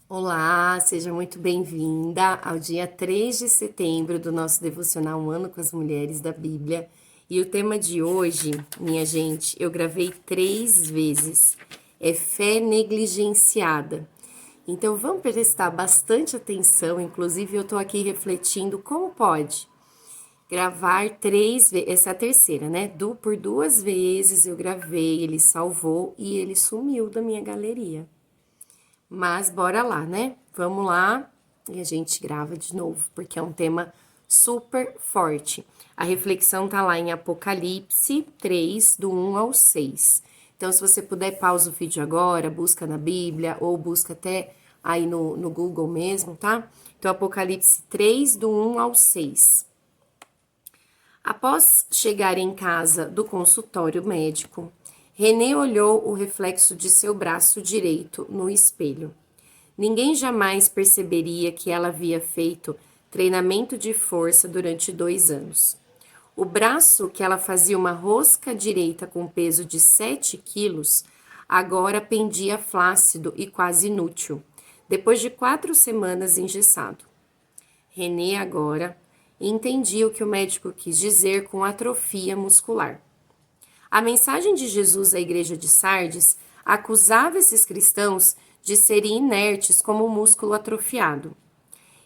Olá, seja muito bem-vinda ao dia 3 de setembro do nosso devocional Um Ano com as Mulheres da Bíblia. E o tema de hoje, minha gente, eu gravei 3 vezes, é fé negligenciada. Então vamos prestar bastante atenção, inclusive eu tô aqui refletindo como pode gravar 3 vezes, essa é a terceira, né? Por 2 vezes eu gravei, ele salvou e ele sumiu da minha galeria. Mas bora lá, né? Vamos lá e a gente grava de novo, porque é um tema super forte. A reflexão tá lá em Apocalipse 3, do 1 ao 6. Então, se você puder, pausa o vídeo agora, busca na Bíblia ou busca até aí no Google mesmo, tá? Então, Apocalipse 3, do 1 ao 6. Após chegar em casa do consultório médico, René olhou o reflexo de seu braço direito no espelho. Ninguém jamais perceberia que ela havia feito treinamento de força durante 2 anos. O braço, que ela fazia uma rosca direita com peso de 7 quilos, agora pendia flácido e quase inútil, depois de 4 semanas engessado. René agora entendia o que o médico quis dizer com atrofia muscular. A mensagem de Jesus à igreja de Sardes acusava esses cristãos de serem inertes como um músculo atrofiado.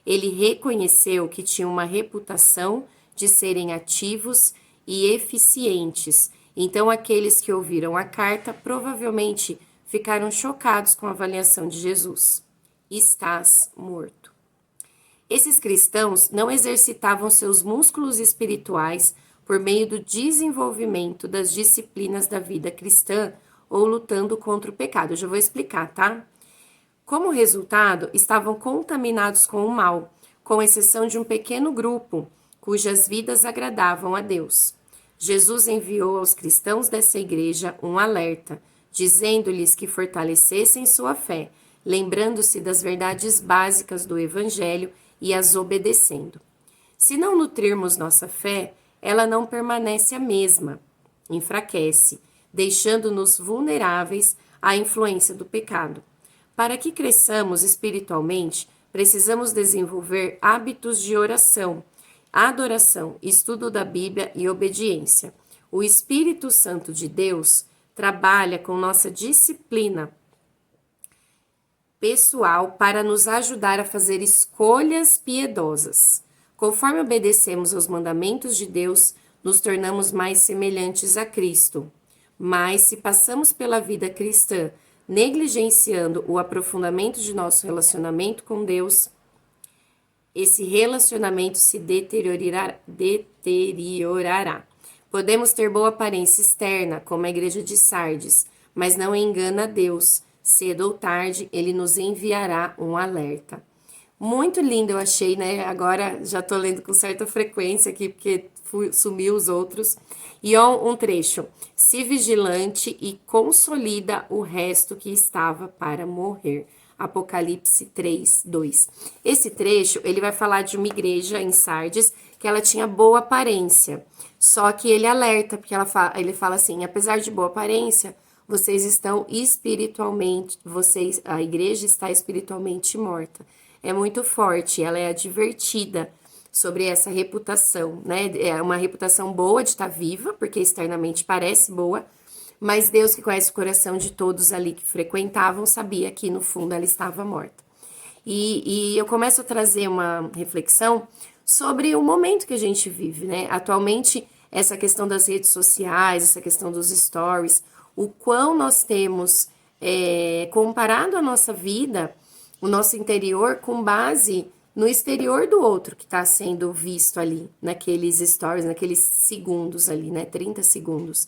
Ele reconheceu que tinham uma reputação de serem ativos e eficientes. Então, aqueles que ouviram a carta provavelmente ficaram chocados com a avaliação de Jesus. Estás morto. Esses cristãos não exercitavam seus músculos espirituais por meio do desenvolvimento das disciplinas da vida cristã ou lutando contra o pecado. Eu já vou explicar, tá? Como resultado, estavam contaminados com o mal, com exceção de um pequeno grupo cujas vidas agradavam a Deus. Jesus enviou aos cristãos dessa igreja um alerta, dizendo-lhes que fortalecessem sua fé, lembrando-se das verdades básicas do Evangelho e as obedecendo. Se não nutrirmos nossa fé, ela não permanece a mesma, enfraquece, deixando-nos vulneráveis à influência do pecado. Para que cresçamos espiritualmente, precisamos desenvolver hábitos de oração, adoração, estudo da Bíblia e obediência. O Espírito Santo de Deus trabalha com nossa disciplina pessoal para nos ajudar a fazer escolhas piedosas. Conforme obedecemos aos mandamentos de Deus, nos tornamos mais semelhantes a Cristo. Mas se passamos pela vida cristã negligenciando o aprofundamento de nosso relacionamento com Deus, esse relacionamento se deteriorará. Podemos ter boa aparência externa, como a igreja de Sardes, mas não engana a Deus. Cedo ou tarde, ele nos enviará um alerta. Muito lindo eu achei, né? Agora já tô lendo com certa frequência aqui, porque sumiu os outros. E ó, um trecho. Se vigilante e consolida o resto que estava para morrer. Apocalipse 3, 2. Esse trecho, ele vai falar de uma igreja em Sardes que ela tinha boa aparência. Só que ele alerta, porque ele fala assim, apesar de boa aparência, vocês estão espiritualmente, a igreja está espiritualmente morta. É muito forte, ela é advertida sobre essa reputação, né? É uma reputação boa de estar viva, porque externamente parece boa, mas Deus, que conhece o coração de todos ali que frequentavam, sabia que no fundo ela estava morta. E eu começo a trazer uma reflexão sobre o momento que a gente vive, né? Atualmente, essa questão das redes sociais, essa questão dos stories, o quão nós temos comparado a nossa vida, o nosso interior, com base no exterior do outro que está sendo visto ali, naqueles stories, naqueles segundos ali, né? 30 segundos.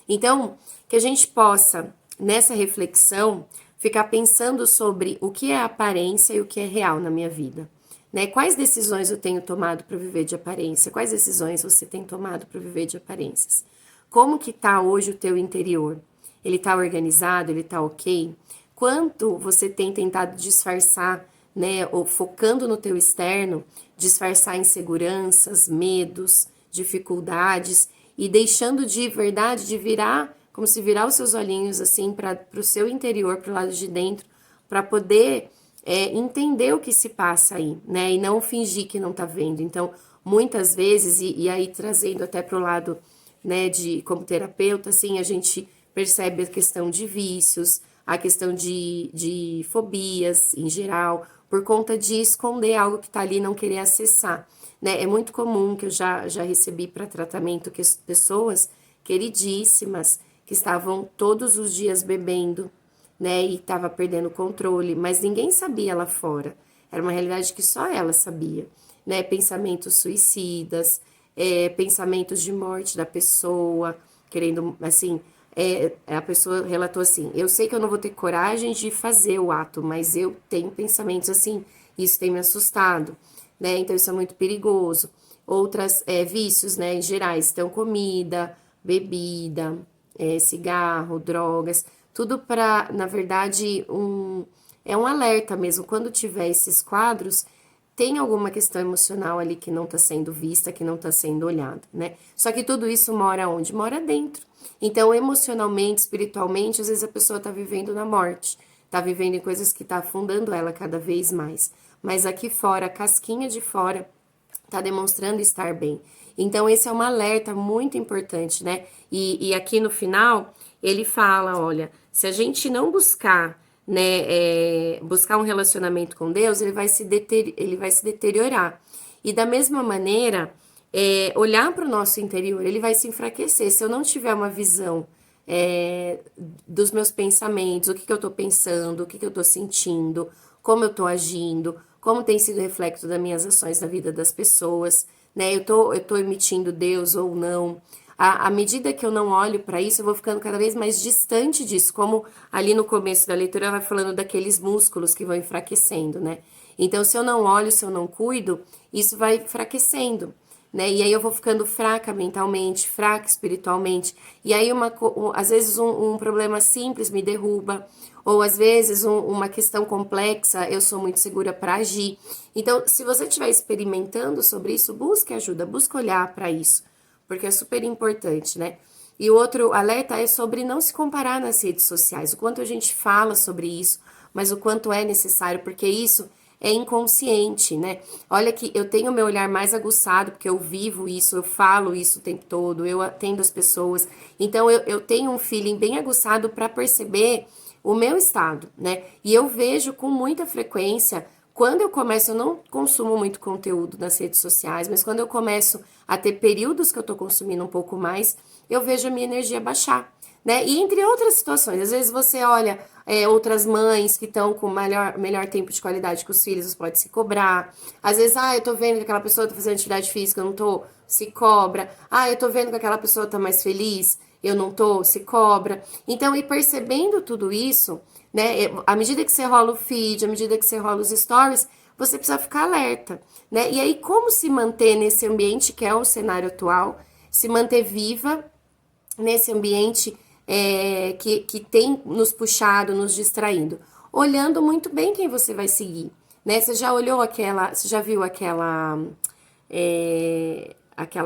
Então, que a gente possa, nessa reflexão, ficar pensando sobre o que é aparência e o que é real na minha vida. Né? Quais decisões eu tenho tomado para viver de aparência? Quais decisões você tem tomado para viver de aparências? Como que está hoje o teu interior? Ele está organizado? Ele está ok? Quanto você tem tentado disfarçar, né, ou focando no teu externo, disfarçar inseguranças, medos, dificuldades e deixando de verdade de virar, como se virar os seus olhinhos assim para o seu interior, para o lado de dentro, para poder entender o que se passa aí, né? E não fingir que não tá vendo. Então, muitas vezes, e aí trazendo até pro lado, né, de como terapeuta, assim, a gente percebe a questão de vícios, a questão de fobias em geral, por conta de esconder algo que tá ali e não querer acessar, né? É muito comum que eu já recebi para tratamento que pessoas queridíssimas que estavam todos os dias bebendo, né, e estava perdendo o controle, mas ninguém sabia lá fora. Era uma realidade que só ela sabia, né? Pensamentos suicidas, pensamentos de morte da pessoa, querendo, assim, a pessoa relatou assim: eu sei que eu não vou ter coragem de fazer o ato, mas eu tenho pensamentos assim, isso tem me assustado, né? Então isso é muito perigoso. Outras vícios, né, em gerais, então comida, bebida, cigarro, drogas, tudo para, na verdade, é um alerta mesmo. Quando tiver esses quadros, tem alguma questão emocional ali que não está sendo vista, que não está sendo olhada, né? Só que tudo isso mora onde? Mora dentro. Então, emocionalmente, espiritualmente, às vezes a pessoa está vivendo na morte, está vivendo em coisas que está afundando ela cada vez mais. Mas aqui fora, a casquinha de fora, está demonstrando estar bem. Então, esse é um alerta muito importante, né? E aqui no final, ele fala: olha, se a gente não buscar, né, buscar um relacionamento com Deus, ele vai se deteriorar. E da mesma maneira, olhar para o nosso interior, ele vai se enfraquecer. Se eu não tiver uma visão dos meus pensamentos, o que eu estou pensando, o que eu estou sentindo, como eu estou agindo, como tem sido reflexo das minhas ações na vida das pessoas, né? Eu tô emitindo Deus ou não. À medida que eu não olho para isso, eu vou ficando cada vez mais distante disso, como ali no começo da leitura vai falando daqueles músculos que vão enfraquecendo, né? Então, se eu não olho, se eu não cuido, isso vai enfraquecendo, né? E aí eu vou ficando fraca mentalmente, fraca espiritualmente. E aí, às vezes, um problema simples me derruba, ou às vezes, uma questão complexa, eu sou muito segura para agir. Então, se você estiver experimentando sobre isso, busque ajuda, busque olhar para isso, porque é super importante, né? E o outro alerta é sobre não se comparar nas redes sociais, o quanto a gente fala sobre isso, mas o quanto é necessário, porque isso é inconsciente, né? Olha que eu tenho meu olhar mais aguçado, porque eu vivo isso, eu falo isso o tempo todo, eu atendo as pessoas, então eu tenho um feeling bem aguçado para perceber o meu estado, né? E eu vejo com muita frequência. Quando eu começo, eu não consumo muito conteúdo nas redes sociais, mas quando eu começo a ter períodos que eu tô consumindo um pouco mais, eu vejo a minha energia baixar, né? E entre outras situações, às vezes você olha outras mães que estão com melhor tempo de qualidade com os filhos, você pode se cobrar. Às vezes, eu tô vendo que aquela pessoa tá fazendo atividade física, eu não tô, se cobra. Eu tô vendo que aquela pessoa tá mais feliz, eu não tô, se cobra. Então, ir percebendo tudo isso, né? À medida que você rola o feed, à medida que você rola os stories, você precisa ficar alerta, né? E aí, como se manter nesse ambiente que é o cenário atual, se manter viva nesse ambiente que tem nos puxado, nos distraindo, olhando muito bem quem você vai seguir, né? Você já viu aquela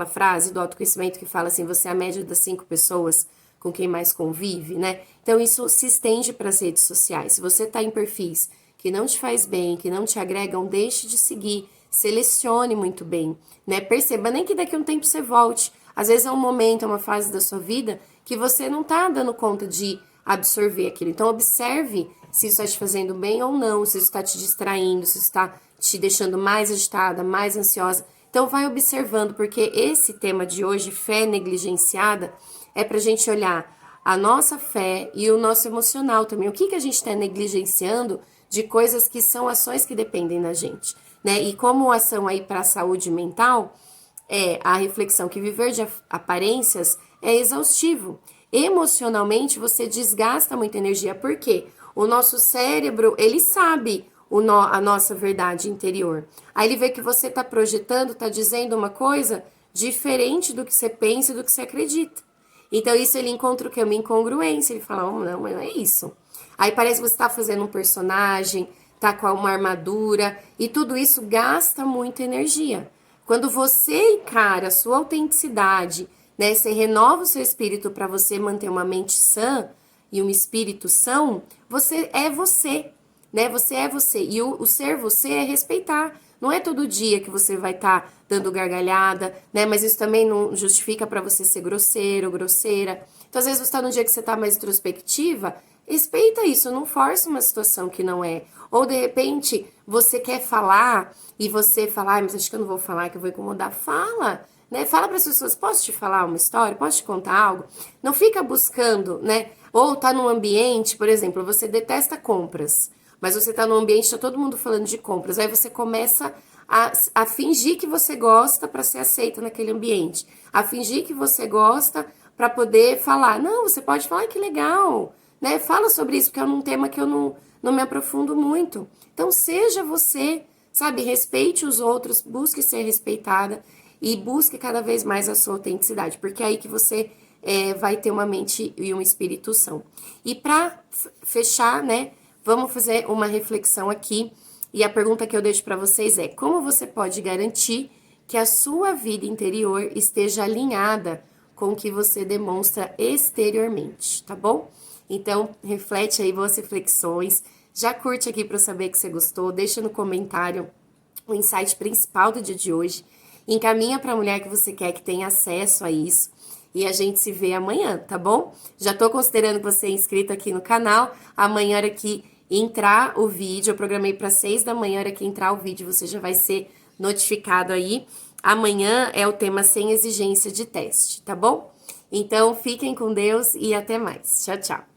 frase do autoconhecimento que fala assim: você é a média das 5 pessoas com quem mais convive, né? Então isso se estende para as redes sociais. Se você está em perfis que não te faz bem, que não te agregam, deixe de seguir, selecione muito bem, né? Perceba, nem que daqui a um tempo você volte. Às vezes é um momento, é uma fase da sua vida que você não tá dando conta de absorver aquilo. Então observe se isso está te fazendo bem ou não, se isso está te distraindo, se isso está te deixando mais agitada, mais ansiosa. Então vai observando, porque esse tema de hoje, fé negligenciada, é para a gente olhar a nossa fé e o nosso emocional também. O que a gente está negligenciando de coisas que são ações que dependem da gente, né? E como ação aí para a saúde mental, a reflexão que viver de aparências é exaustivo. Emocionalmente, você desgasta muita energia. Por quê? O nosso cérebro, ele sabe a nossa verdade interior. Aí ele vê que você está projetando, está dizendo uma coisa diferente do que você pensa e do que você acredita. Então, isso ele encontra o quê? Uma incongruência. Ele fala: oh, não, mas não é isso. Aí parece que você está fazendo um personagem, tá com uma armadura, e tudo isso gasta muita energia. Quando você encara a sua autenticidade, né, você renova o seu espírito para você manter uma mente sã e um espírito são, você é você, né? Você é você. E o ser você é respeitar. Não é todo dia que você vai estar dando gargalhada, né? Mas isso também não justifica para você ser grosseiro ou grosseira. Então, às vezes, você tá num dia que você tá mais introspectiva, respeita isso, não força uma situação que não é. Ou, de repente, você quer falar e você fala, mas acho que eu não vou falar, que eu vou incomodar. Fala, né? Fala para as pessoas, posso te falar uma história? Posso te contar algo? Não fica buscando, né? Ou tá num ambiente, por exemplo, você detesta compras, mas você tá num ambiente, tá todo mundo falando de compras, aí você começa a fingir que você gosta para ser aceita naquele ambiente, a fingir que você gosta para poder falar, não, você pode falar, que legal, né? Fala sobre isso, porque é um tema que eu não me aprofundo muito. Então, seja você, sabe? Respeite os outros, busque ser respeitada e busque cada vez mais a sua autenticidade, porque é aí que você vai ter uma mente e um espírito são. E para fechar, né? Vamos fazer uma reflexão aqui. E a pergunta que eu deixo para vocês é: como você pode garantir que a sua vida interior esteja alinhada com o que você demonstra exteriormente, tá bom? Então, reflete aí, boas reflexões. Já curte aqui para eu saber que você gostou. Deixa no comentário o insight principal do dia de hoje. Encaminha para a mulher que você quer que tenha acesso a isso. E a gente se vê amanhã, tá bom? Já tô considerando que você é inscrito aqui no canal. Amanhã, hora que entrar o vídeo, eu programei para 6 da manhã, hora que entrar o vídeo, você já vai ser notificado aí. Amanhã é o tema sem exigência de teste, tá bom? Então, fiquem com Deus e até mais. Tchau, tchau.